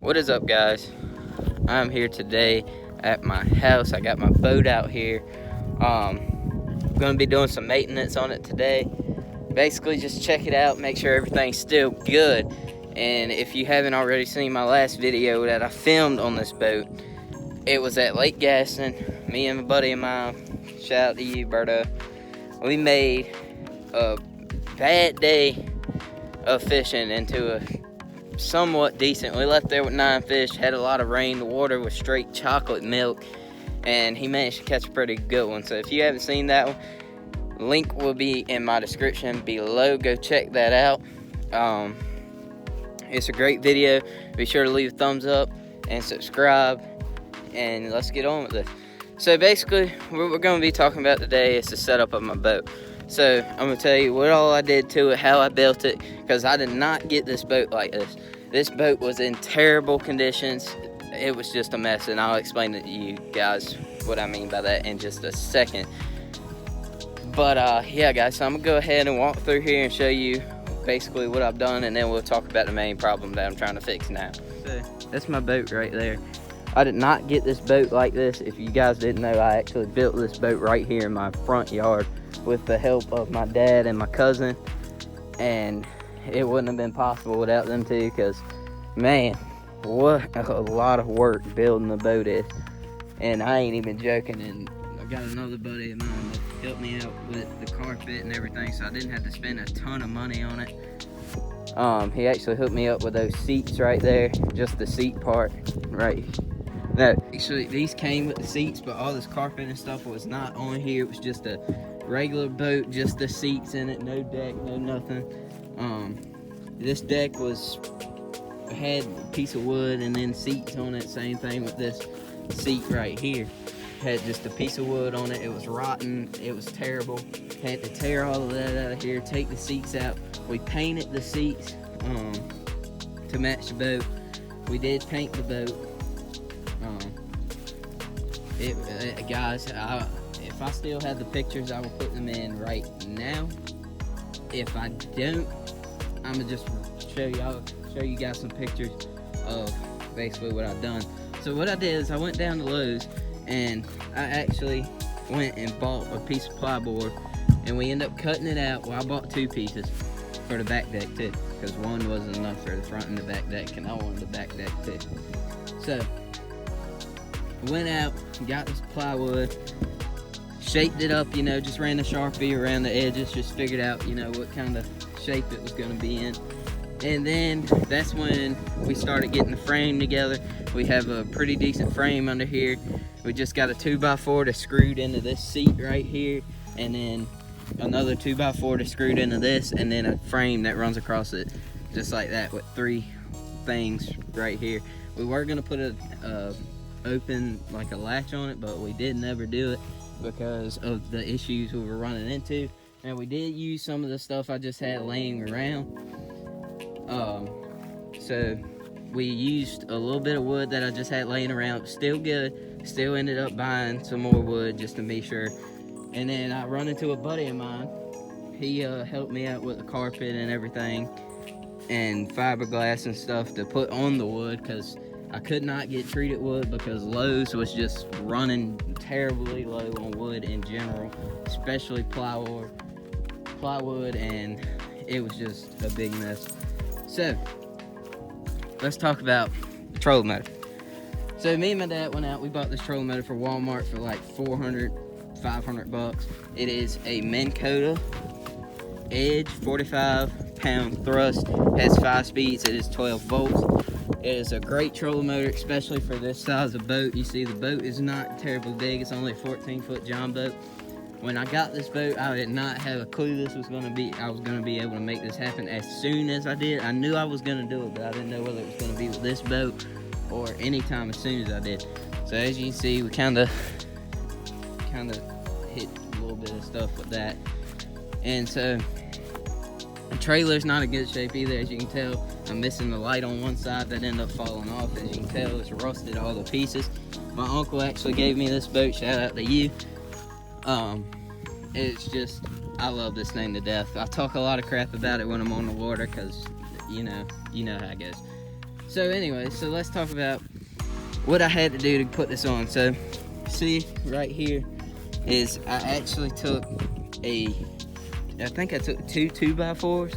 What is up, guys? I'm here today at my house. I got my boat out here. Gonna be doing some maintenance on it today. Basically just check it out, make sure everything's still good. And if you haven't already seen my last video that I filmed on this boat, it was at Lake Gaston. Me and a buddy of mine, shout out to you, Berto. We made a bad day of fishing into a somewhat decent. We left there with 9 fish, had a lot of rain. The water was straight chocolate milk, and he managed to catch a pretty good one. So if you haven't seen that one, link will be in my description below. Go check that out. It's a great video. Be sure to leave a thumbs up and subscribe, and let's get on with this. So basically what we're going to be talking about today is the setup of my boat. So I'm going to tell you what all I did to it, how I built it, because I did not get this boat like this. This boat was in terrible conditions. It was just a mess, and I'll explain to you guys what I mean by that in just a second. But yeah, guys, so I'm going to go ahead and walk through here and show you basically what I've done, and then we'll talk about the main problem that I'm trying to fix now. So that's my boat right there. I did not get this boat like this. If you guys didn't know, I actually built this boat right here in my front yard with the help of my dad and my cousin, and it wouldn't have been possible without them two, because man, what a lot of work building the boat is. And I ain't even joking. And I got another buddy of mine that helped me out with the carpet and everything, so I didn't have to spend a ton of money on it. He actually hooked me up with those seats right there, just the seat part right. No, actually these came with the seats, but all this carpet and stuff was not on here. It was just a regular boat, just the seats in it, no deck, no nothing. This deck had a piece of wood and then seats on it. Same thing with this seat right here. Had just a piece of wood on it. It was rotten. It was terrible. Had to tear all of that out of here, take the seats out. We painted the seats to match the boat. We did paint the boat. Guys, if I still have the pictures, I will put them in right now. If I don't, I'm gonna just show you guys some pictures of basically what I've done. So what I did is I went down to Lowe's, and I actually went and bought a piece of plywood, and we ended up cutting it out. Well, I bought 2 pieces for the back deck too, because one wasn't enough for the front and the back deck, and I wanted the back deck too. So went out, got this plywood, shaped it up, you know, just ran the Sharpie around the edges, just figured out, you know, what kind of shape it was going to be in. And then that's when we started getting the frame together. We have a pretty decent frame under here. We just got a 2x4 that's screwed into this seat right here, and then another 2x4 that's screwed into this, and then a frame that runs across it just like that with 3 things right here. We were going to put a open like a latch on it, but we did never do it because of the issues we were running into. And we did use some of the stuff I just had laying around. So we used a little bit of wood that I just had laying around. Still good. Still ended up buying some more wood just to be sure. And then I run into a buddy of mine. He helped me out with the carpet and everything, and fiberglass and stuff to put on the wood, because I could not get treated wood because Lowe's was just running terribly low on wood in general, especially plywood, and it was just a big mess. So let's talk about the trolling motor. So me and my dad went out. We bought this trolling motor for Walmart for like 500 bucks. It is a Minn Kota Edge 45-pound thrust, has 5 speeds. It is 12 volts. It is a great trolling motor, especially for this size of boat. You see, the boat is not terribly big. It's only a 14-foot John boat. When I got this boat, I did not have a clue I was going to be able to make this happen as soon as I did. I knew I was going to do it, but I didn't know whether it was going to be with this boat or any time as soon as I did. So as you can see, we kind of hit a little bit of stuff with that. And so the trailer's not in good shape either, as you can tell. I'm missing the light on one side that ended up falling off. As you can tell, it's rusted all the pieces. My uncle actually gave me this boat. Shout out to you. It's just, I love this thing to death. I talk a lot of crap about it when I'm on the water, because you know how it goes. So anyway, so let's talk about what I had to do to put this on. So see right here is I actually took I think I took two 2x4s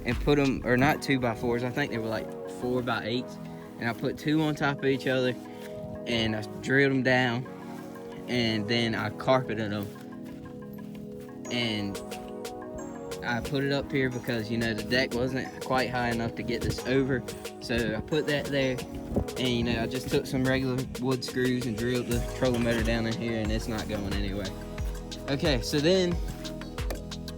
and put them, or not 2x4s, I think they were like 4x8s, and I put two on top of each other and I drilled them down, and then I carpeted them, and I put it up here because, you know, the deck wasn't quite high enough to get this over, so I put that there. And, you know, I just took some regular wood screws and drilled the trolling motor down in here, and it's not going anywhere. Okay, so then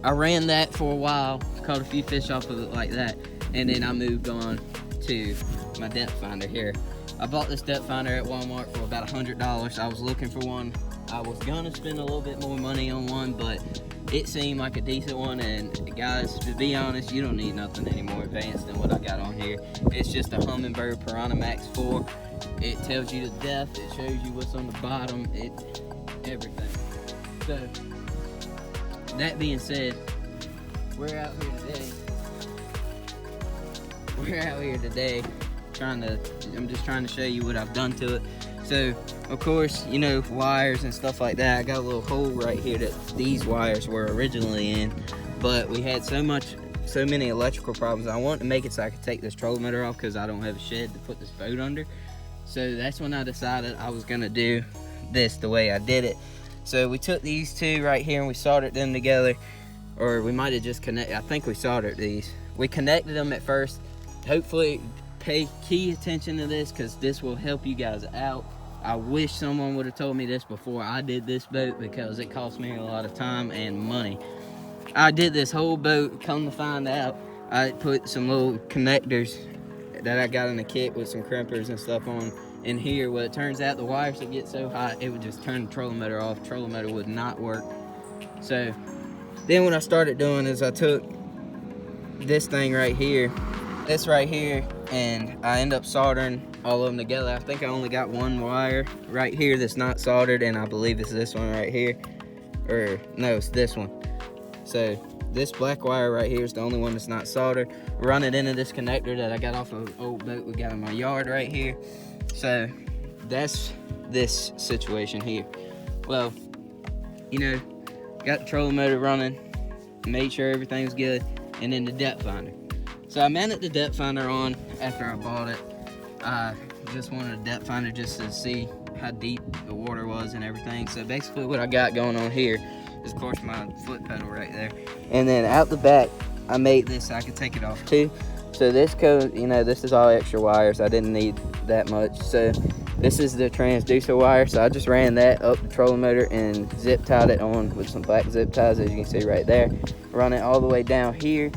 I ran that for a while, caught a few fish off of it like that, and then I moved on to my depth finder here. I bought this depth finder at Walmart for about $100. I was looking for one. I was gonna spend a little bit more money on one, but it seemed like a decent one, and guys, to be honest, you don't need nothing any more advanced than what I got on here. It's just a Humminbird Piranha Max 4. It tells you the depth, it shows you what's on the bottom, everything. So, that being said, we're out here today I'm just trying to show you what I've done to it. So, of course, you know, wires and stuff like that. I got a little hole right here that these wires were originally in, but we had so many electrical problems. I wanted to make it so I could take this trolling motor off because I don't have a shed to put this boat under. So that's when I decided I was gonna do this the way I did it. So we took these two right here and we soldered them together, or we might have just connected. I think we soldered these. We connected them at first. Hopefully, pay key attention to this because this will help you guys out. I wish someone would have told me this before I did this boat because it cost me a lot of time and money. I did this whole boat, come to find out, I put some little connectors that I got in the kit with some crimpers and stuff on in here. Well, it turns out the wires would get so hot, it would just turn the trolling motor off. Trolling motor would not work. So then what I started doing is I took this thing right here, and I end up soldering all of them together. I think I only got one wire right here that's not soldered, and I believe it's this one right here. Or no, it's this one. So this black wire right here is the only one that's not soldered. Run it into this connector that I got off of an old boat we got in my yard right here. So that's this situation here. Well, you know, got the trolling motor running, made sure everything's good, and then the depth finder. So I mounted the depth finder on after I bought it. I just wanted a depth finder just to see how deep the water was and everything. So basically what I got going on here is, of course, my foot pedal right there. And then out the back, I made this so I could take it off too. So this code, you know, this is all extra wires. I didn't need that much. So this is the transducer wire. So I just ran that up the trolling motor and zip tied it on with some black zip ties, as you can see right there. Run it all the way down here,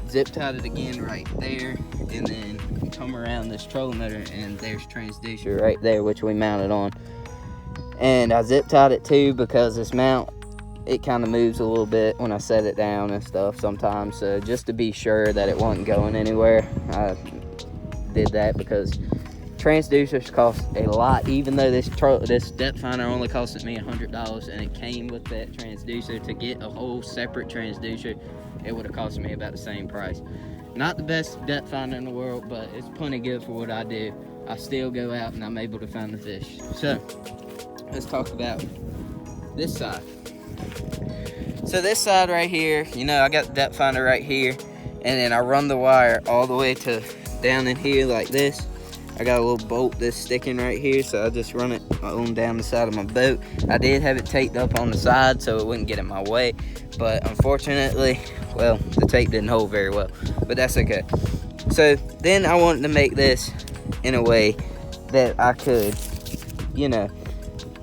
zip tied it again right there, and then come around this trolling motor, and there's transducer right there, which we mounted on. And I zip tied it too because this mount, it kind of moves a little bit when I set it down and stuff sometimes. So just to be sure that it wasn't going anywhere, I did that because transducers cost a lot. Even though this depth finder only costed me $100 and it came with that transducer, to get a whole separate transducer, it would have cost me about the same price. Not the best depth finder in the world, but it's plenty good for what I do. I still go out and I'm able to find the fish. So let's talk about this side. So this side right here, you know, I got the depth finder right here, and then I run the wire all the way to down in here like this. I got a little bolt that's sticking right here, so I just run it on down the side of my boat. I did have it taped up on the side so it wouldn't get in my way, but unfortunately, well, the tape didn't hold very well, but that's okay. So then I wanted to make this in a way that I could, you know,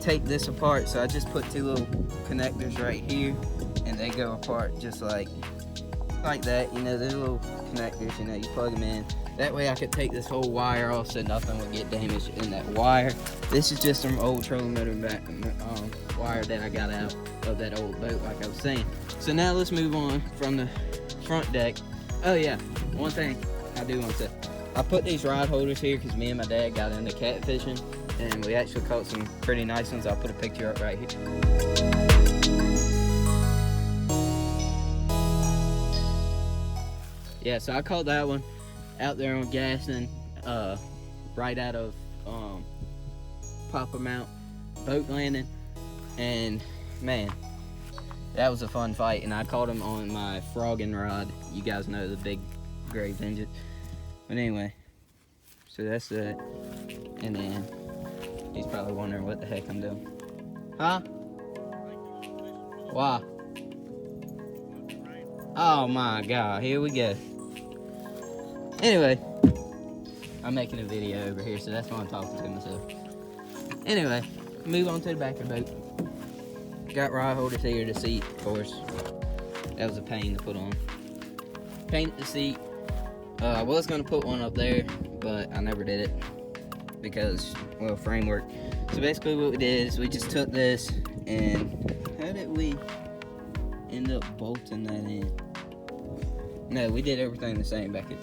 take this apart. So I just put two little connectors right here, and they go apart just like that. You know, they're little connectors, you know, you plug them in. That way I could take this whole wire off so nothing would get damaged in that wire. This is just some old trolling motor wire that I got out of that old boat, like I was saying. So now let's move on from the front deck. Oh yeah, one thing I do want to say. I put these rod holders here because me and my dad got into catfishing, and we actually caught some pretty nice ones. I'll put a picture up right here. Yeah, so I caught that one out there on Gaston. right out of Papa Mount boat landing, and man, that was a fun fight. And I caught him on my frogging rod. You guys know the big gray Vengeance. But anyway, so that's that. And then he's probably wondering what the heck I'm doing. Huh? Why? Oh my God, here we go. Anyway, I'm making a video over here, so that's why I'm talking to myself. Anyway, move on to the back of the boat. Got rod holders here, the seat, of course. That was a pain to put on. Paint the seat. I was gonna put one up there, but I never did it because, well, framework. So basically what we did is we just took this and how did we end up bolting that in? No, we did everything the same back here.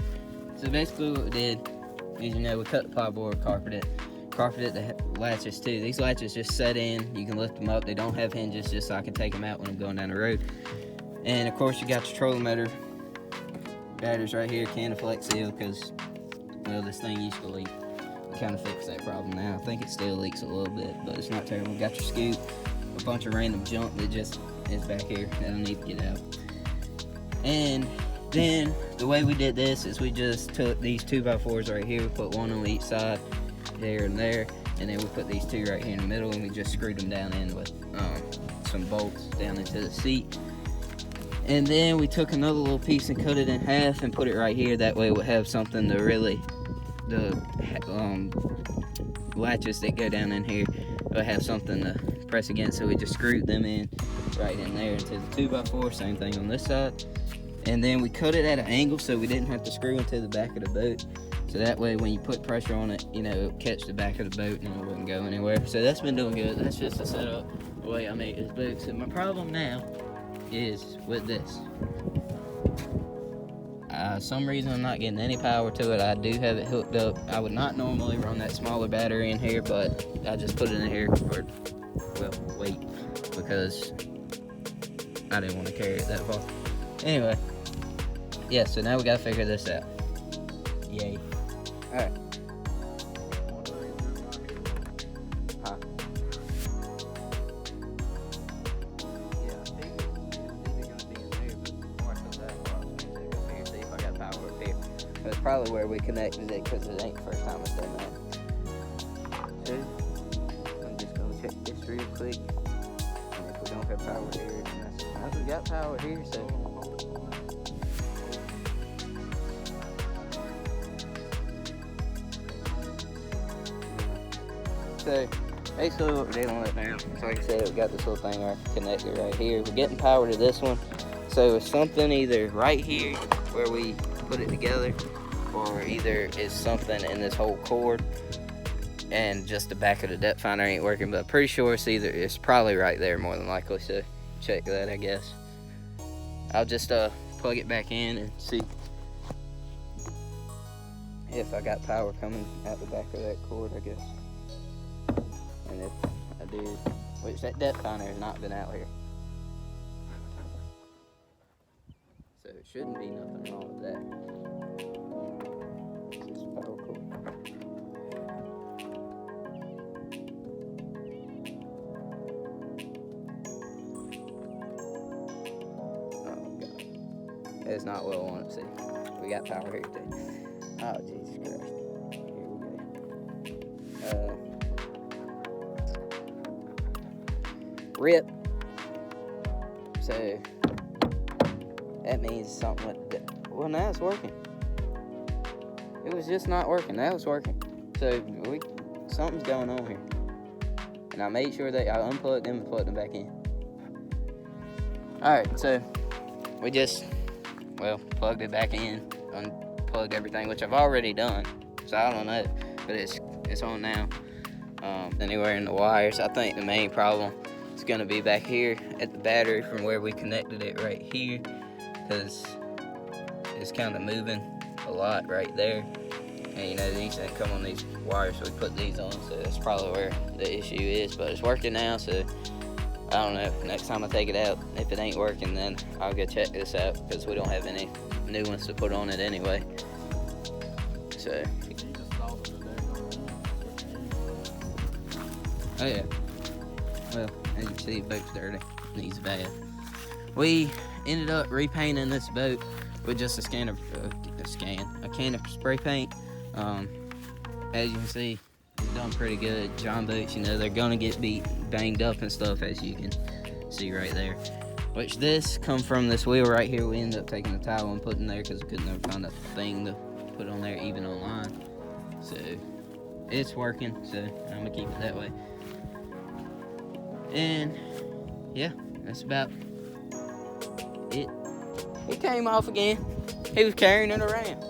So basically what we did is, we cut the plyboard, carpeted the latches too. These latches just set in, you can lift them up. They don't have hinges, just so I can take them out when I'm going down the road. And of course you got your trolling motor batteries right here, can of Flex Seal, because, well, this thing used to leak. We kind of fixed that problem now. I think it still leaks a little bit, but it's not terrible. Got your scoop, a bunch of random junk that just is back here that'll need to get out. And then the way we did this is we just took these 2x4s right here, we put one on each side, there and there, and then we put these two right here in the middle, and we just screwed them down in with some bolts down into the seat. And then we took another little piece and cut it in half and put it right here. That way we'll have something to really, the latches that go down in here, we'll have something to press against. So we just screwed them in right in there into the 2x4, same thing on this side. And then we cut it at an angle so we didn't have to screw into the back of the boat. So that way when you put pressure on it, it'll catch the back of the boat and it wouldn't go anywhere. So that's been doing good. That's just a setup, the way I made this boat. So my problem now is with this. Some reason I'm not getting any power to it. I do have it hooked up. I would not normally run that smaller battery in here, but I just put it in here for, well, weight, because I didn't want to carry it that far. Anyway, yeah, so now we gotta figure this out. Yay. Alright. Huh? Yeah, I think it's either gonna be in there, but before I go that far, I was gonna take up here, see if I got power up here. That's probably where we connected it, because it ain't the first time it's done that. So, I'm just gonna check this real quick. And if we don't have power here, then that's enough. We got power here, so. So basically what we're dealing with now, so like I said, we got this little thing connected right here. We're getting power to this one. So it's something either right here where we put it together, or either it's something in this whole cord and just the back of the depth finder ain't working, but I'm pretty sure it's probably right there more than likely, so check that, I guess. I'll just plug it back in and see if I got power coming out the back of that cord, I guess. And if I do, which that depth finder has not been out here, so it shouldn't be nothing wrong with that. This is power cord. Oh God, it's not what I want to see. We got power here too. Oh Jesus Christ! Here we go. Rip. So that means something with the, well, now it's working. It was just not working. Now it's working. So something's going on here. And I made sure that I unplugged them and plugged them back in. Alright, so we just, well, plugged it back in, unplugged everything, which I've already done. So I don't know, but it's on now. Anywhere in the wires, I think the main problem is going to be back here at the battery from where we connected it right here, because it's kind of moving a lot right there, and these didn't come on these wires, so we put these on, so that's probably where the issue is. But it's working now, so I don't know, next time I take it out, if it ain't working, then I'll go check this out, because we don't have any new ones to put on it anyway. So Oh yeah. Well, as you can see, the boat's dirty. Needs a bath. We ended up repainting this boat with just a can of spray paint. As you can see, it's done pretty good. John boats, you know, they're gonna get banged up and stuff, as you can see right there. Which this come from this wheel right here. We ended up taking the towel and putting there because we couldn't ever find a thing to put on there, even online. So it's working. So I'm gonna keep it that way. And yeah, that's about it. It came off again. He was carrying it around.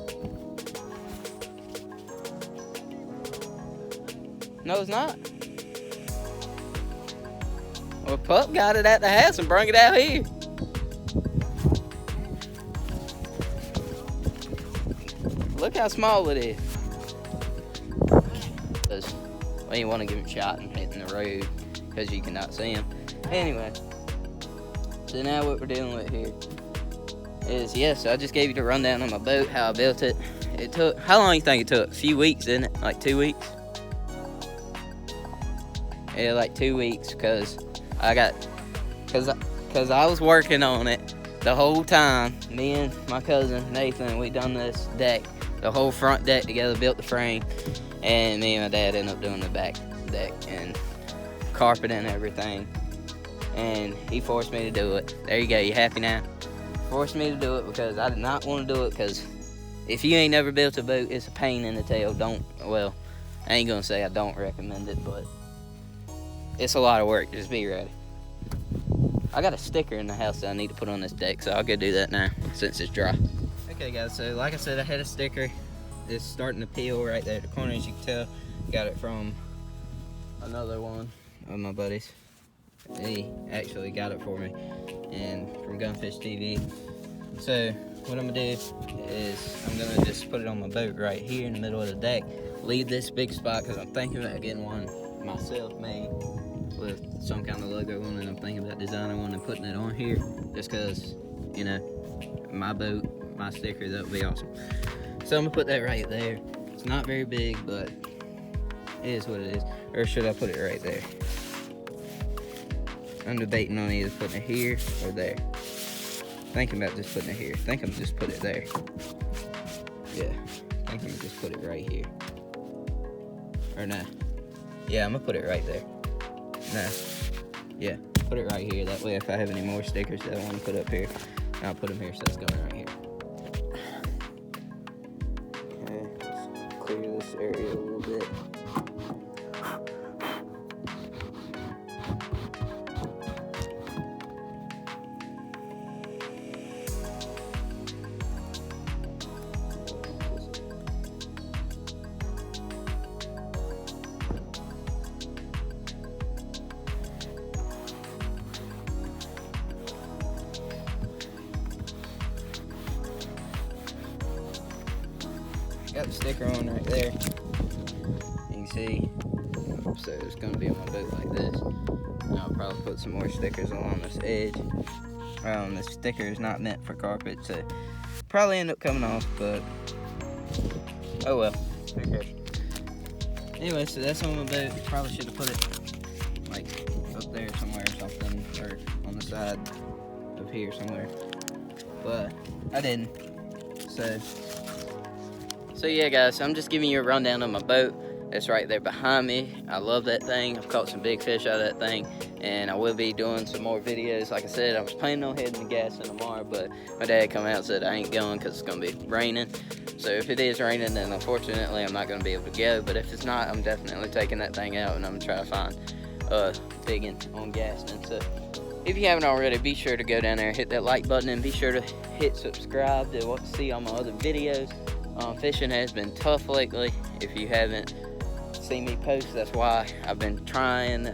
No, it's not. Well, Pup got it at the house and brought it out here. Look how small it is. We didn't want to give him a shot and hitting the road because you cannot see him. Anyway, so now what we're dealing with here is, yes, I just gave you the rundown on my boat, how I built it. It took, how long do you think it took? A few weeks, didn't it? Like 2 weeks? Yeah, like 2 weeks, because I was working on it the whole time. Me and my cousin Nathan, we done this deck, the whole front deck together, built the frame, and me and my dad ended up doing the back deck and carpet and everything. And he forced me to do it. There you go, you happy now? Forced me to do it because I did not want to do it, because if you ain't never built a boat, it's a pain in the tail. Well, I ain't gonna say I don't recommend it, but it's a lot of work. Just be ready. I got a sticker in the house that I need to put on this deck, so I'll go do that now since it's dry. Okay guys, so like I said, I had a sticker. It's starting to peel right there at the corner, as you can tell. Got it from another one of my buddies. He actually got it for me, and from Gunfish TV. So what I'm gonna do is I'm gonna just put it on my boat right here in the middle of the deck. Leave this big spot because I'm thinking about getting one myself made with some kind of logo on it. I'm thinking about designing one and putting it on here, just because, you know, my boat, my sticker, that would be awesome. So I'm gonna put that right there. It's not very big, but it is what it is. Or should I put it right there? I'm debating on either putting it here or there. Thinking about just putting it here. I think I'm just put it there. Yeah, I think I'm just put it right here. Or no. Yeah, I'm gonna put it right there. No. Yeah, put it right here. That way if I have any more stickers that I want to put up here, I'll put them here, so it's going right here. Okay, let's clear this area a little bit. Got the sticker on right there. You can see. So it's gonna be on my boat like this. And I'll probably put some more stickers along this edge. This sticker is not meant for carpet, so probably end up coming off, but oh well. Who cares? Anyway, so that's on my boat. Probably should have put it like up there somewhere or something, or on the side of here somewhere. But I didn't. So yeah guys, I'm just giving you a rundown of my boat. It's right there behind me. I love that thing. I've caught some big fish out of that thing, and I will be doing some more videos. Like I said, I was planning on heading to Gaston tomorrow, but my dad come out and said I ain't going because it's gonna be raining. So if it is raining, then unfortunately I'm not gonna be able to go, but if it's not, I'm definitely taking that thing out and I'm gonna try to find digging on Gaston. So if you haven't already, be sure to go down there and hit that like button, and be sure to hit subscribe to see all my other videos. Fishing has been tough lately. If you haven't seen me post, that's why I've been trying.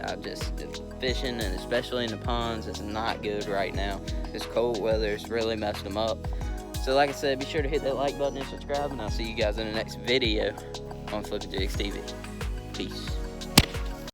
Fishing, and especially in the ponds, it's not good right now. This cold weather has really messed them up. So like I said, be sure to hit that like button and subscribe, and I'll see you guys in the next video on Flippin' Jigs TV. Peace.